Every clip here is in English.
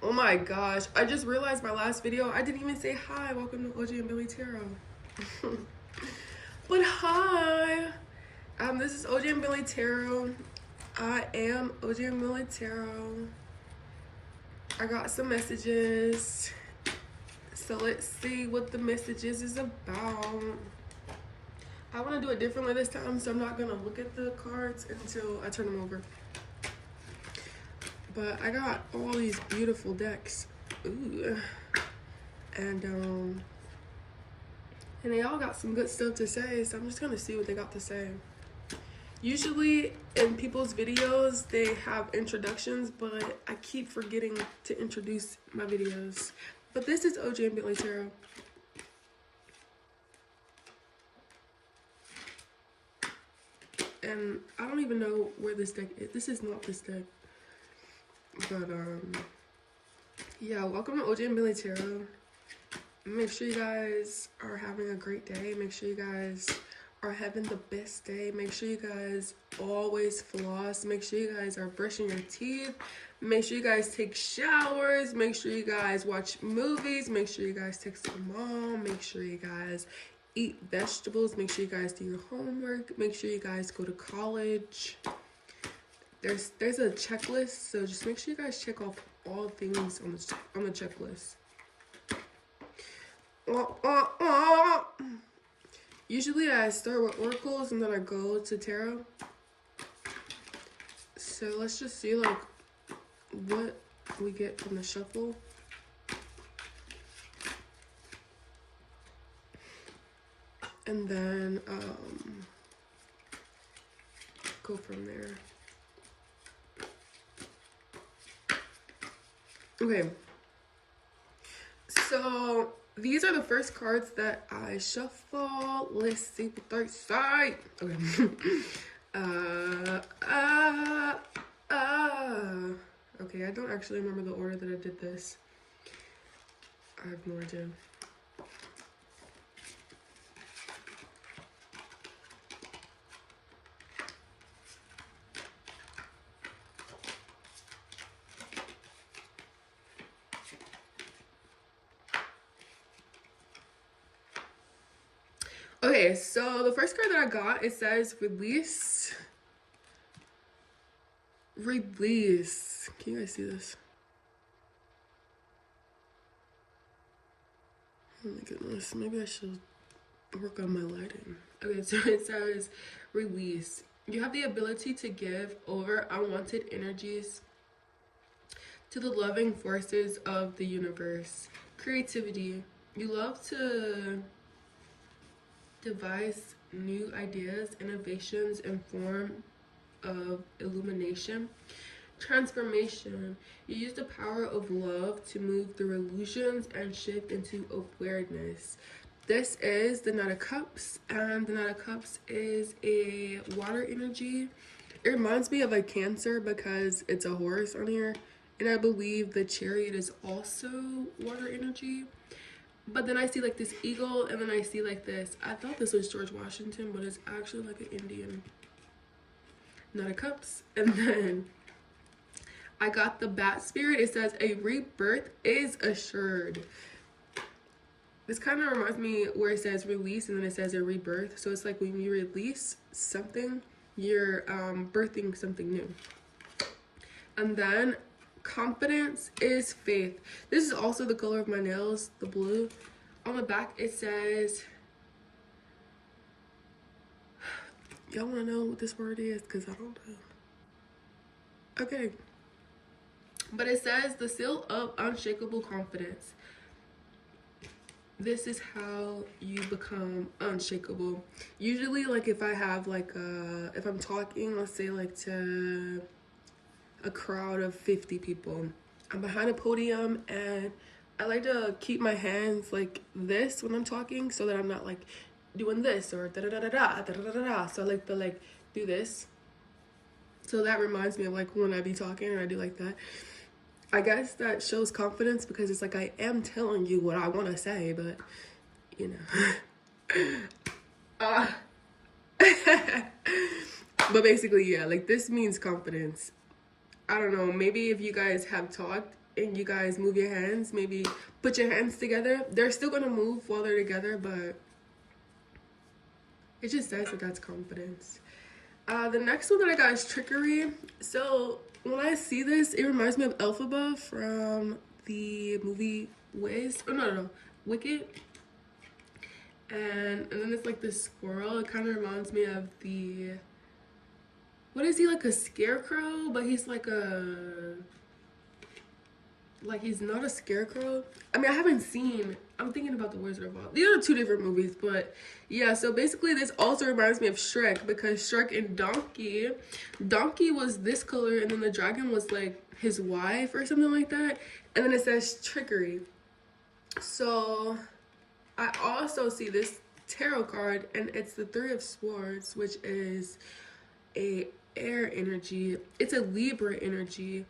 Oh my gosh, I just realized my last video, I didn't even say hi. Welcome to OJNBENTLEY Tarot. But hi, this is OJNBENTLEY Tarot. I am OJNBENTLEY Tarot. I got some messages, so let's see what the messages is about. I want to do it differently this time, so I'm not gonna look at the cards until I turn them over. But I got all these beautiful decks. Ooh. And they all got some good stuff to say, so I'm just gonna see what they got to say. Usually in people's videos they have introductions, but I keep forgetting to introduce my videos. But this is OJNBENTLEY Tarot. And I don't even know where this deck is. This is not this deck. But yeah, welcome to OJNBENTLEY Tarot. Make sure you guys are having a great day. Make sure you guys are having the best day. Make sure you guys always floss. Make sure you guys are brushing your teeth. Make sure you guys take showers. Make sure you guys watch movies. Make sure you guys text your mom. Make sure you guys eat vegetables. Make sure you guys do your homework. Make sure you guys go to college. There's a checklist, so just make sure you guys check off all things on the checklist. Usually I start with oracles and then I go to tarot. So let's just see like what we get from the shuffle. And then go from there. Okay, so these are the first cards that I shuffle. Let's see what they say. Okay. Okay, I don't actually remember the order that I did this. I have no idea. Okay, so the first card that I got, it says release. Release. Can you guys see this? Oh my goodness, maybe I should work on my lighting. Okay, so it says release. You have the ability to give over unwanted energies to the loving forces of the universe. Creativity. You love to devise new ideas, innovations, and form of illumination. Transformation. You use the power of love to move through illusions and shift into awareness. This is the Knight of Cups, and the Knight of Cups is a water energy. It reminds me of a Cancer because it's a horse on here, and I believe the Chariot is also water energy. But then I see like this eagle, and then I see like this. I thought this was George Washington, but it's actually like an Indian. Knight of Cups. And then I got the Bat Spirit. It says a rebirth is assured. This kind of reminds me where it says release and then it says a rebirth. So it's like when you release something, you're birthing something new. And then confidence is faith. This is also the color of my nails, the blue. On the back it says, y'all want to know what this word is? Because I don't know. Okay, but it says the seal of unshakable confidence. This is how you become unshakable. Usually like if I have like if I'm talking, let's say like to a crowd of 50 people, I'm behind a podium and I like to keep my hands like this when I'm talking so that I'm not like doing this or da da da da da da da da da. So I like to like do this. So that reminds me of like when I be talking and I do like that. I guess that shows confidence because it's like I am telling you what I want to say, but you know. But basically, yeah, like this means confidence. I don't know, maybe if you guys have talked and you guys move your hands, maybe put your hands together, they're still gonna move while they're together, but it just says that that's confidence. The next one that I got is trickery. So when I see this, it reminds me of Elphaba from the movie Wiz. Oh, no, Wicked. And then it's like this squirrel. It kind of reminds me of the, what is he, like a scarecrow? But he's like he's not a scarecrow. I mean, I haven't seen, I'm thinking about the Wizard of Oz. These are two different movies, but yeah, so basically this also reminds me of Shrek, because Shrek and Donkey was this color, and then the dragon was like his wife or something like that, and then it says trickery. So I also see this tarot card, and it's the Three of Swords, which is a air energy. It's a Libra energy.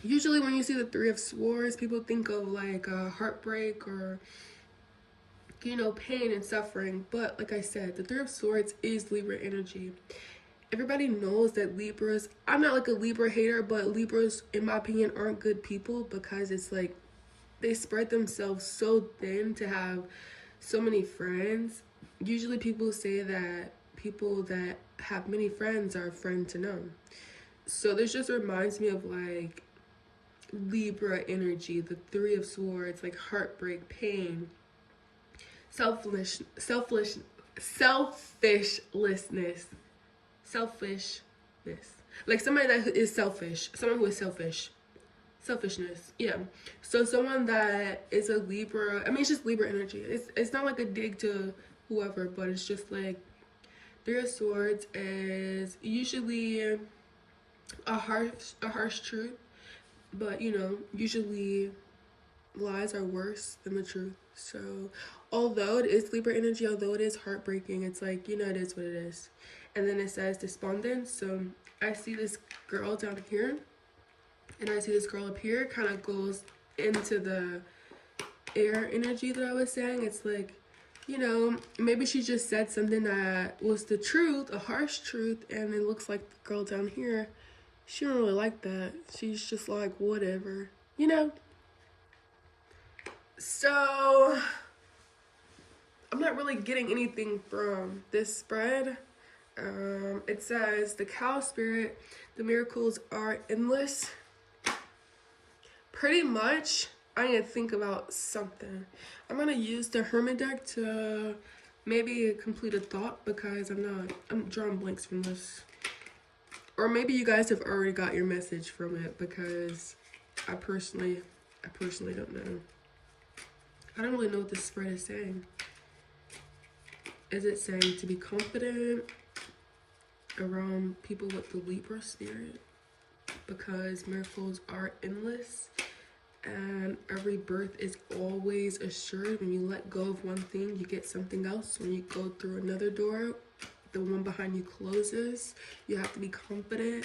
Usually when you see the Three of Swords, people think of like a heartbreak or, you know, pain and suffering. But like I said, the Three of Swords is Libra energy. Everybody knows that Libras, I'm not like a Libra hater, but Libras, in my opinion, aren't good people, because it's like they spread themselves so thin to have so many friends. Usually people say that people that have many friends are a friend to none. So this just reminds me of like Libra energy, the Three of Swords, like heartbreak, pain, selfishness, like somebody that is selfish, someone who is selfishness, yeah. So someone that is a Libra, I mean, it's just Libra energy. It's not like a dig to whoever, but it's just like Three of Swords is usually a harsh truth. But, you know, usually lies are worse than the truth. So, although it is Libra energy, although it is heartbreaking, it's like, you know, it is what it is. And then it says despondent. So, I see this girl down here, and I see this girl up here. Kind of goes into the air energy that I was saying. It's like, you know, maybe she just said something that was the truth, a harsh truth, and it looks like the girl down here, she don't really like that. She's just like, whatever, you know? So, I'm not really getting anything from this spread. It says, the cow spirit, the miracles are endless. Pretty much, I need to think about something. I'm going to use the Hermit deck to maybe complete a thought, because I'm drawing blanks from this. Or maybe you guys have already got your message from it, because I personally don't know. I don't really know what this spread is saying. Is it saying to be confident around people with the Libra spirit? Because miracles are endless, and every birth is always assured. When you let go of one thing, you get something else. When you go through another door, the one behind you closes. You have to be confident.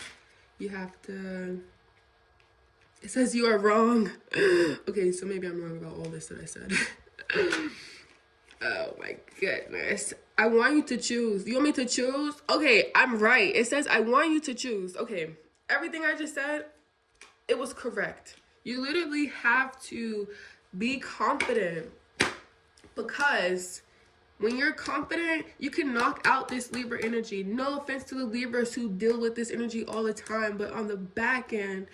You have to, it says you are wrong. Okay, so maybe I'm wrong about all this that I said. Oh my goodness. I want you to choose. You want me to choose? Okay, I'm right. It says I want you to choose. Okay, everything I just said, it was correct. You literally have to be confident, because when you're confident, you can knock out this Libra energy. No offense to the Libras who deal with this energy all the time, but on the back end,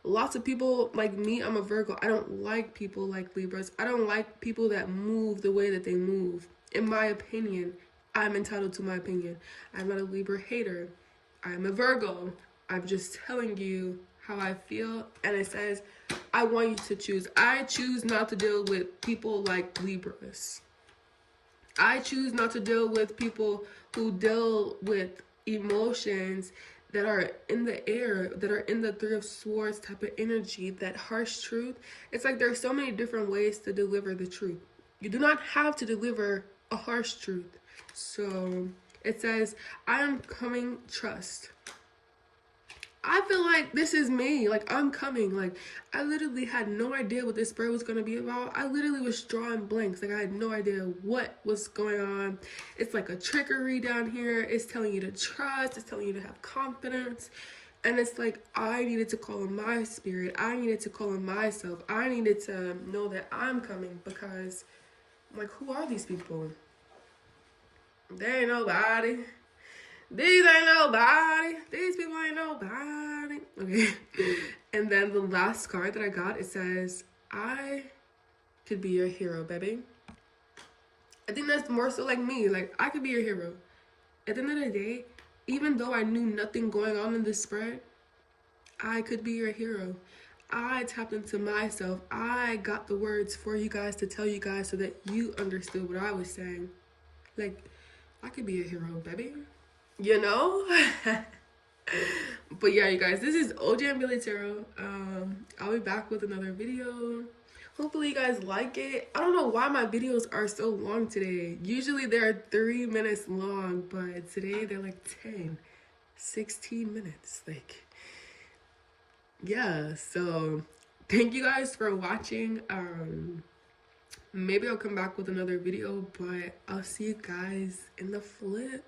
lots of people like me, I'm a Virgo. I don't like people like Libras. I don't like people that move the way that they move. In my opinion, I'm entitled to my opinion. I'm not a Libra hater. I'm a Virgo. I'm just telling you how I feel. And it says, I want you to choose. I choose not to deal with people like Libras. I choose not to deal with people who deal with emotions that are in the air, that are in the Three of Swords type of energy, that harsh truth. It's like there's so many different ways to deliver the truth. You do not have to deliver a harsh truth. So it says, I am coming, trust. I feel like this is me. Like, I'm coming. Like, I literally had no idea what this spread was going to be about. I literally was drawing blanks. Like, I had no idea what was going on. It's like a trickery down here. It's telling you to trust. It's telling you to have confidence. And it's like, I needed to call on my spirit. I needed to call on myself. I needed to know that I'm coming, because, like, who are these people? They ain't nobody. These ain't nobody. These people ain't nobody. Okay. And then the last card that I got, it says, I could be your hero, baby. I think that's more so like me. Like, I could be your hero. At the end of the day, even though I knew nothing going on in this spread, I could be your hero. I tapped into myself. I got the words for you guys to tell you guys so that you understood what I was saying. Like, I could be a hero, baby. You know? But yeah, you guys, this is OJNBENTLEY Tarot. I'll be back with another video. Hopefully you guys like it. I don't know why my videos are so long today. Usually they're 3 minutes long, but today they're like 10, 16 minutes. Like, yeah, so thank you guys for watching. Maybe I'll come back with another video, but I'll see you guys in the flip.